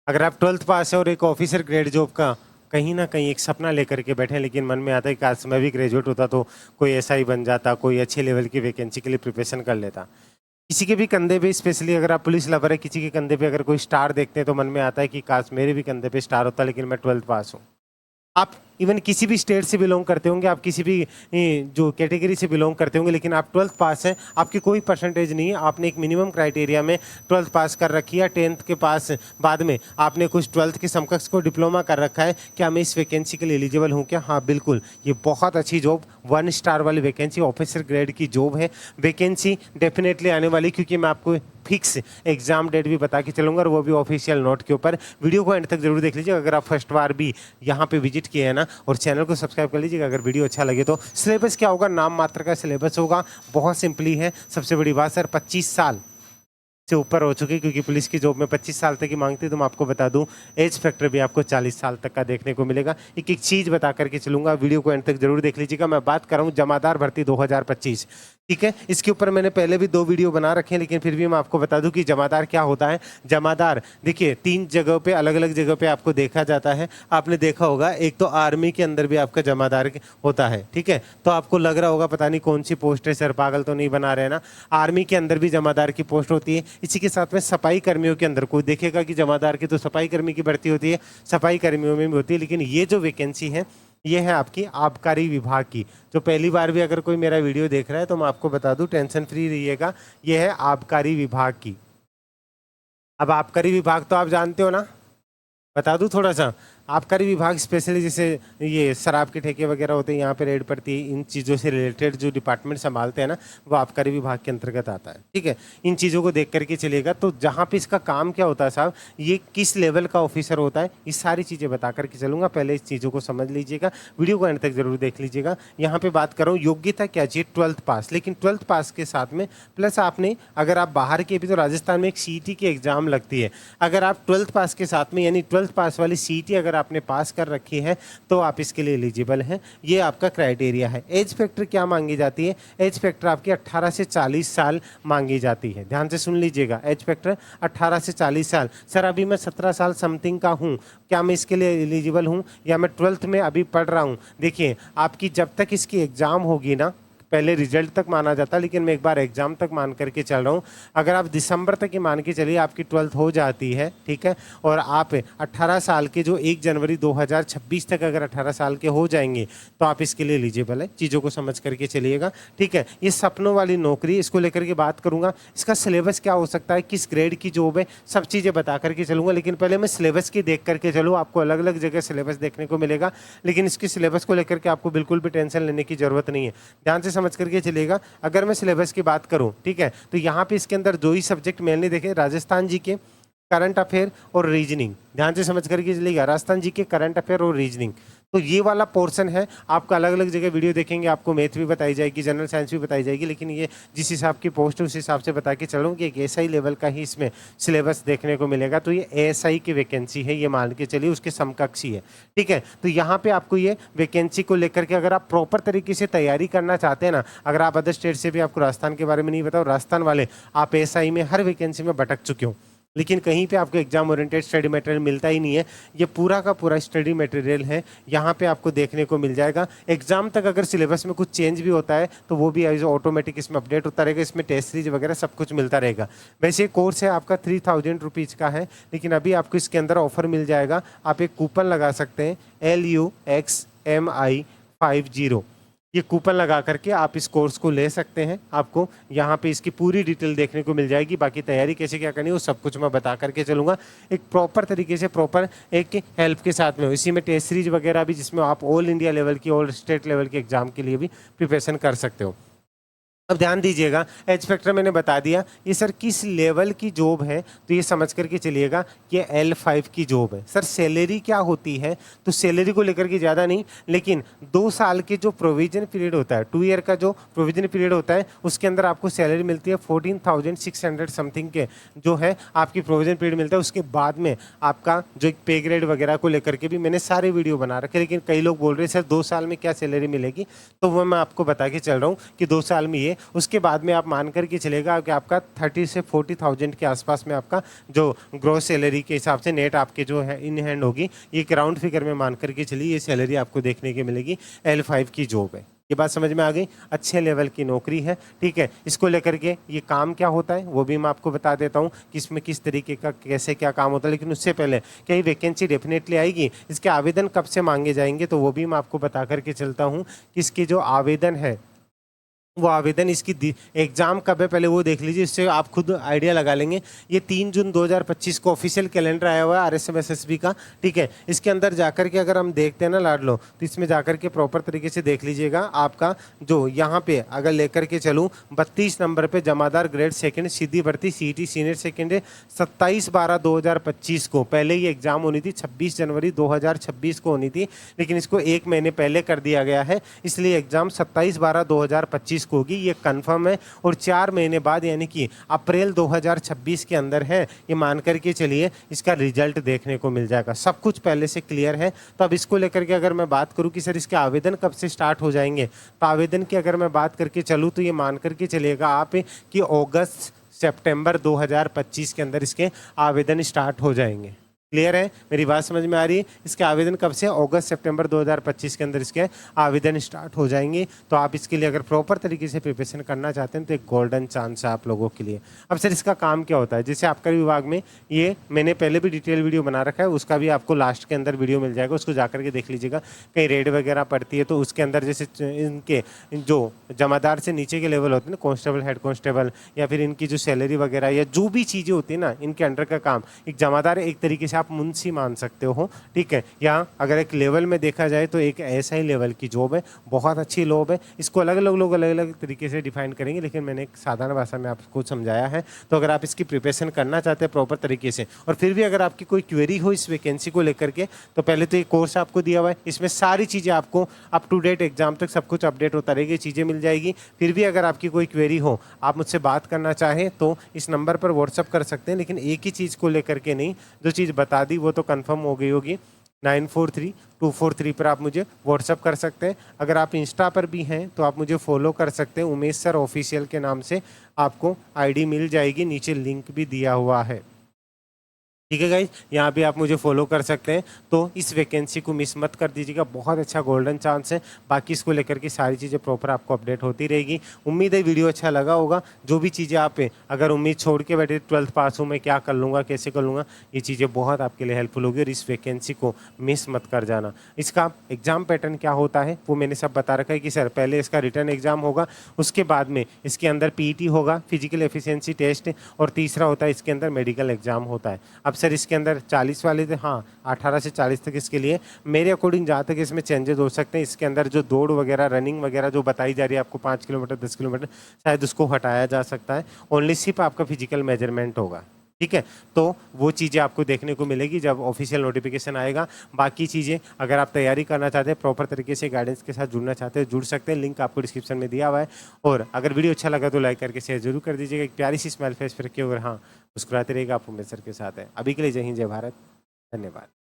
अगर आप 12th पास है और एक ऑफिसर ग्रेड जॉब का कहीं ना कहीं एक सपना लेकर के बैठे हैं, लेकिन मन में आता है कि काश मैं भी ग्रेजुएट होता तो कोई एसआई बन जाता, कोई अच्छे लेवल की वैकेंसी के लिए प्रिपरेशन कर लेता। किसी के भी कंधे पे, स्पेशली अगर आप पुलिस लवर है, किसी के कंधे पे अगर कोई स्टार देखते हैं तो मन में आता है कि काश मेरे भी कंधे पे स्टार होता, लेकिन मैं 12th पास हूँ। आप इवन किसी भी स्टेट से बिलोंग करते होंगे, आप किसी भी जो कैटेगरी से बिलोंग करते होंगे, लेकिन आप 12th पास हैं, आपकी कोई परसेंटेज नहीं है, आपने एक मिनिमम क्राइटेरिया में 12th पास कर रखी है, 10th के पास बाद में आपने कुछ 12th के समकक्ष को डिप्लोमा कर रखा है, क्या मैं इस वैकेंसी के लिए एलिजिबल हूँ क्या? हाँ बिल्कुल, ये बहुत अच्छी जॉब, 1 स्टार वाली वैकेंसी, ऑफिसर ग्रेड की जॉब है। वैकेंसी डेफिनेटली आने वाली, क्योंकि मैं आपको फिक्स एग्जाम डेट भी बता के चलूंगा, और वो भी ऑफिशियल नोट के ऊपर। वीडियो को एंड तक जरूर देख लीजिए अगर आप फर्स्ट बार भी यहाँ पे विजिट किए हैं ना, और चैनल को सब्सक्राइब कर लीजिएगा अगर वीडियो अच्छा लगे तो। सिलेबस क्या होगा? नाम मात्र का सिलेबस होगा, बहुत सिंपली है। सबसे बड़ी बात सर, 25 साल से ऊपर हो चुके, क्योंकि पुलिस की जॉब में 25 साल तक की मांगती है, तो मैं आपको बता दूं एज फैक्टर भी आपको 40 साल तक का देखने को मिलेगा। एक एक चीज़ बता करके चलूंगा, वीडियो को एंड तक जरूर देख लीजिएगा। मैं बात कर रहा हूँ जमादार भर्ती 2025, ठीक है। इसके ऊपर मैंने पहले भी 2 वीडियो बना रखे हैं, लेकिन फिर भी मैं आपको बता दूं कि जमादार क्या होता है। जमादार देखिए 3 जगह पे, अलग अलग जगह पे आपको देखा जाता है। आपने देखा होगा, एक तो आर्मी के अंदर भी आपका जमादार होता है, ठीक है। तो आपको लग रहा होगा पता नहीं कौन सी पोस्ट है, सर पागल तो नहीं बना रहे ना। आर्मी के अंदर भी जमादार की पोस्ट होती है। इसी के साथ में सफाई कर्मियों के अंदर, कोई देखेगा कि जमादार की तो सफाई कर्मी की भर्ती होती है, सफाई कर्मियों में भी होती है। लेकिन ये जो वैकेंसी है, ये है आपकी आबकारी विभाग की। जो पहली बार भी अगर कोई मेरा वीडियो देख रहा है तो मैं आपको बता दूं, टेंशन फ्री रहिएगा, ये है आबकारी विभाग की। अब आबकारी विभाग तो आप जानते हो ना, बता दूं थोड़ा सा। आबकारी विभाग स्पेशली जैसे ये शराब के ठेके वगैरह होते हैं, यहाँ पे रेड पड़ती है, इन चीज़ों से रिलेटेड जो डिपार्टमेंट संभालते हैं ना, वो आबकारी विभाग के अंतर्गत आता है, ठीक है। इन चीज़ों को देख करके चलिएगा। तो जहाँ पे इसका काम क्या होता है साहब, ये किस लेवल का ऑफिसर होता है, ये सारी चीज़ें बता करके चलूँगा। पहले इस चीज़ों को समझ लीजिएगा, वीडियो को एंड तक जरूर देख लीजिएगा। यहाँ पे बात कर रहा हूँ योग्यता क्या चाहिए, 12th पास। लेकिन 12th पास के साथ में प्लस आपने, अगर आप बाहर के भी, तो राजस्थान में एक सीईटी की एग्जाम लगती है। अगर आप 12th पास के साथ में, यानी 12th पास वाली सीईटी अगर आपने पास कर रखी है, तो आप इसके लिए एलिजिबल हैं। ये आपका क्राइटेरिया है। एज फैक्टर क्या मांगी जाती है? एज फैक्टर आपकी 18 से 40 साल मांगी जाती है। ध्यान से सुन लीजिएगा, एज फैक्टर 18 से 40 साल। सर अभी मैं 17 साल समथिंग का हूँ, क्या मैं इसके लिए एलिजिबल हूँ? या मैं 12th में अभी पढ़ रहा हूँ? देखिए, आपकी जब तक इसकी एग्ज़ाम होगी ना, पहले रिजल्ट तक माना जाता है, लेकिन मैं एक बार एग्जाम तक मान करके चल रहा हूँ। अगर आप दिसंबर तक ही मान के चलिए आपकी 12th हो जाती है, ठीक है, और आप 18 साल के, जो 1 जनवरी 2026 तक अगर 18 साल के हो जाएंगे, तो आप इसके लिए एलिजिबल है। चीज़ों को समझ करके चलिएगा, ठीक है। ये सपनों वाली नौकरी, इसको लेकर के बात करूंगा। इसका सिलेबस क्या हो सकता है, किस ग्रेड की जॉब है, सब चीज़ें बता करके चलूंगा। लेकिन पहले मैं सिलेबस की देख करके चलूँ। आपको अलग अलग जगह सिलेबस देखने को मिलेगा, लेकिन इसकी सिलेबस को लेकर के आपको बिल्कुल भी टेंशन लेने की जरूरत नहीं है। ध्यान से समझ करके चलेगा। अगर मैं सिलेबस की बात करूं, ठीक है, तो यहाँ पे इसके अंदर जो ही सब्जेक्ट मैंने देखे, राजस्थान जी के, करंट अफेयर और रीजनिंग। ध्यान से समझ करके चलिएगा, राजस्थान जी के, करंट अफेयर और रीजनिंग। तो ये वाला पोर्शन है। आपका अलग अलग जगह वीडियो देखेंगे, आपको मैथ भी बताई जाएगी, जनरल साइंस भी बताई जाएगी, लेकिन ये जिस हिसाब की पोस्ट है उस हिसाब से बता के चलूँ कि एक एसआई लेवल का ही इसमें सिलेबस देखने को मिलेगा। तो ये एएसआई की वैकेंसी है, ये मान के चलिए उसके समकक्षी है, ठीक है। तो यहाँ पे आपको ये वैकेंसी को लेकर के अगर आप प्रॉपर तरीके से तैयारी करना चाहते हैं ना, अगर आप अदर स्टेट से भी, आपको राजस्थान के बारे में नहीं बताओ, राजस्थान वाले आप एएसआई में हर वैकेंसी में भटक चुके हो, लेकिन कहीं पे आपको एग्जाम ओरिएंटेड स्टडी मटेरियल मिलता ही नहीं है। ये पूरा का पूरा स्टडी मटेरियल है, यहाँ पे आपको देखने को मिल जाएगा। एग्जाम तक अगर सिलेबस में कुछ चेंज भी होता है तो वो भी ऑटोमेटिक इसमें अपडेट होता रहेगा। इसमें टेस्ट सीरीज वगैरह सब कुछ मिलता रहेगा। वैसे कोर्स है आपका 3000 रुपीज़ का है, लेकिन अभी आपको इसके अंदर ऑफर मिल जाएगा। आप एक कूपन लगा सकते हैं, LUXMI50। ये कूपन लगा करके आप इस कोर्स को ले सकते हैं। आपको यहाँ पे इसकी पूरी डिटेल देखने को मिल जाएगी। बाकी तैयारी कैसे क्या करनी है वो सब कुछ मैं बता करके चलूँगा, एक प्रॉपर तरीके से, प्रॉपर एक हेल्प के साथ में। इसी में टेस्ट सीरीज वगैरह भी, जिसमें आप ऑल इंडिया लेवल की, ऑल स्टेट लेवल के एग्जाम के लिए भी प्रिपरेशन कर सकते हो। अब ध्यान दीजिएगा, एज फैक्टर मैंने बता दिया। ये सर किस लेवल की जॉब है, तो ये समझ करके चलिएगा कि L5 की जॉब है। सर सैलरी क्या होती है, तो सैलरी को लेकर के ज़्यादा नहीं, लेकिन 2 साल के जो प्रोविजन पीरियड होता है, 2 ईयर का जो प्रोविजन पीरियड होता है, उसके अंदर आपको सैलरी मिलती है 14,600 समथिंग के, जो है आपकी प्रोविजन पीरियड मिलता है। उसके बाद में आपका जो एक पे ग्रेड वगैरह को लेकर के भी मैंने सारे वीडियो बना रखे, लेकिन कई लोग बोल रहे हैं सर 2 साल में क्या सैलरी मिलेगी, तो वो मैं आपको बता के चल रहा हूँ कि 2 साल में ये करेंगे उसके बाद में आप मान करके चलेगा कि आपका 30 से 40,000 के आसपास में आपका जो ग्रॉस सैलरी के हिसाब से नेट आपके जो है इन हैंड होगी, ये एक राउंड फिगर में मान करके चलिए ये सैलरी आपको देखने की मिलेगी। L5 की जॉब है, ये बात समझ में आ गई। अच्छे लेवल की नौकरी है, ठीक है। इसको लेकर के ये काम क्या होता है वो भी मैं आपको बता देता हूँ कि इसमें किस तरीके का कैसे क्या काम होता है। लेकिन उससे पहले क्या ये वैकेंसी डेफिनेटली आएगी, इसके आवेदन कब से मांगे जाएंगे तो वो भी मैं आपको बता करके चलता हूँ कि इसके जो आवेदन है वो आवेदन इसकी एग्ज़ाम कब है पहले वो देख लीजिए, इससे आप खुद आइडिया लगा लेंगे। ये 3 जून 2025 को ऑफिशियल कैलेंडर आया हुआ है RSMSSB का, ठीक है। इसके अंदर जाकर के अगर हम देखते हैं ना लाडलो, तो इसमें जाकर के प्रॉपर तरीके से देख लीजिएगा। आपका जो यहाँ पे अगर लेकर के चलूँ 32 नंबर पे जमादार ग्रेड सेकंड सीधी भर्ती CET सीनियर सेकेंडरी 27/12/2025 को, पहले ये एग्ज़ाम होनी थी 26 जनवरी 2026 को होनी थी, लेकिन इसको 1 महीने पहले कर दिया गया है, इसलिए एग्ज़ाम 27/12/2025 को होगी, ये कंफर्म है। और 4 महीने बाद यानी कि अप्रैल 2026 के अंदर है, ये मान करके चलिए इसका रिजल्ट देखने को मिल जाएगा। सब कुछ पहले से क्लियर है। तो अब इसको लेकर के अगर मैं बात करूं कि सर इसके आवेदन कब से स्टार्ट हो जाएंगे, तो आवेदन की अगर मैं बात करके चलूँ तो ये मान करके चलिएगा आप कि अगस्त सितंबर 2025 के अंदर इसके आवेदन स्टार्ट हो जाएंगे। क्लियर है, मेरी बात समझ में आ रही है। इसके आवेदन कब से, अगस्त सितंबर 2025 के अंदर इसके आवेदन स्टार्ट हो जाएंगे। तो आप इसके लिए अगर प्रॉपर तरीके से प्रिपरेशन करना चाहते हैं तो एक गोल्डन चांस है आप लोगों के लिए। अब सर इसका काम क्या होता है, जैसे आबकारी विभाग में ये मैंने पहले भी डिटेल वीडियो बना रखा है, उसका भी आपको लास्ट के अंदर वीडियो मिल जाएगा, उसको जाकर के देख लीजिएगा। कहीं रेड वगैरह पड़ती है तो उसके अंदर जैसे इनके जो जमादार से नीचे के लेवल होते हैं ना, कांस्टेबल, हेड कांस्टेबल, या फिर इनकी जो सैलरी वगैरह या जो भी चीज़ें होती है ना इनके अंडर का काम, एक जमादार एक तरीके से आप मुंशी मान सकते हो, ठीक है। या अगर एक लेवल में देखा जाए तो एक ऐसा ही लेवल की जॉब है, बहुत अच्छी जॉब है। इसको अलग अलग लोग अलग अलग तरीके से डिफाइन करेंगे, लेकिन मैंने एक साधारण भाषा में आपको समझाया है। तो अगर आप इसकी प्रिपरेशन करना चाहते हैं प्रॉपर तरीके से, और फिर भी अगर आपकी कोई क्वेरी हो इस वैकेंसी को लेकर के, तो पहले तो ये कोर्स आपको दिया हुआ है, इसमें सारी चीज़ें आपको अप टू डेट एग्जाम तक सब कुछ अपडेट होता रहेगी, चीज़ें मिल जाएगी। फिर भी अगर आपकी कोई क्वेरी हो, आप मुझसे बात करना चाहें तो इस नंबर पर व्हाट्सअप कर सकते हैं, लेकिन एक ही चीज़ को लेकर के नहीं, जो चीज़ बता दी वो तो कंफर्म हो गई होगी। 943243 पर आप मुझे व्हाट्सअप कर सकते हैं। अगर आप इंस्टा पर भी हैं तो आप मुझे फॉलो कर सकते हैं, उमेश सर ऑफिशियल के नाम से आपको आईडी मिल जाएगी, नीचे लिंक भी दिया हुआ है, ठीक है गाइज। यहाँ पे आप मुझे फॉलो कर सकते हैं। तो इस वैकेंसी को मिस मत कर दीजिएगा, बहुत अच्छा गोल्डन चांस है। बाकी इसको लेकर के सारी चीज़ें प्रॉपर आपको अपडेट होती रहेगी। उम्मीद है वीडियो अच्छा लगा होगा। जो भी चीज़ें आप अगर उम्मीद छोड़ के बैठे 12th पास हूँ मैं क्या कर लूँगा कैसे कर लूँगा, ये चीज़ें बहुत आपके लिए हेल्पफुल होगी। और इस वैकेंसी को मिस मत कर जाना। इसका एग्ज़ाम पैटर्न क्या होता है वो मैंने सब बता रखा है कि सर पहले इसका रिटर्न एग्ज़ाम होगा, उसके बाद में इसके अंदर PET होगा, फिजिकल एफिशिएंसी टेस्ट, और तीसरा होता है इसके अंदर मेडिकल एग्जाम होता है। अब सर इसके अंदर 40 वाले थे, हाँ 18 से 40 तक इसके लिए मेरे अकॉर्डिंग जहाँ तक इसमें चेंजेस हो सकते हैं। इसके अंदर जो दौड़ वगैरह रनिंग वगैरह जो बताई जा रही है आपको 5 किलोमीटर 10 किलोमीटर, शायद उसको हटाया जा सकता है। ओनली सिर्फ आपका फिजिकल मेजरमेंट होगा, ठीक है। तो वो चीज़ें आपको देखने को मिलेगी जब ऑफिशियल नोटिफिकेशन आएगा। बाकी चीज़ें अगर आप तैयारी करना चाहते हैं, प्रॉपर तरीके से गाइडेंस के साथ जुड़ना चाहते हैं, जुड़ सकते हैं, लिंक आपको डिस्क्रिप्शन में दिया हुआ है। और अगर वीडियो अच्छा लगा तो लाइक करके शेयर जरूर कर दीजिएगा। एक प्यारी सी स्माइल फेस पर रखिए, और हाँ मुस्कुराते रहेगा, आप उमेश सर के साथ है। अभी के लिए जय हिंद, जय भारत, धन्यवाद।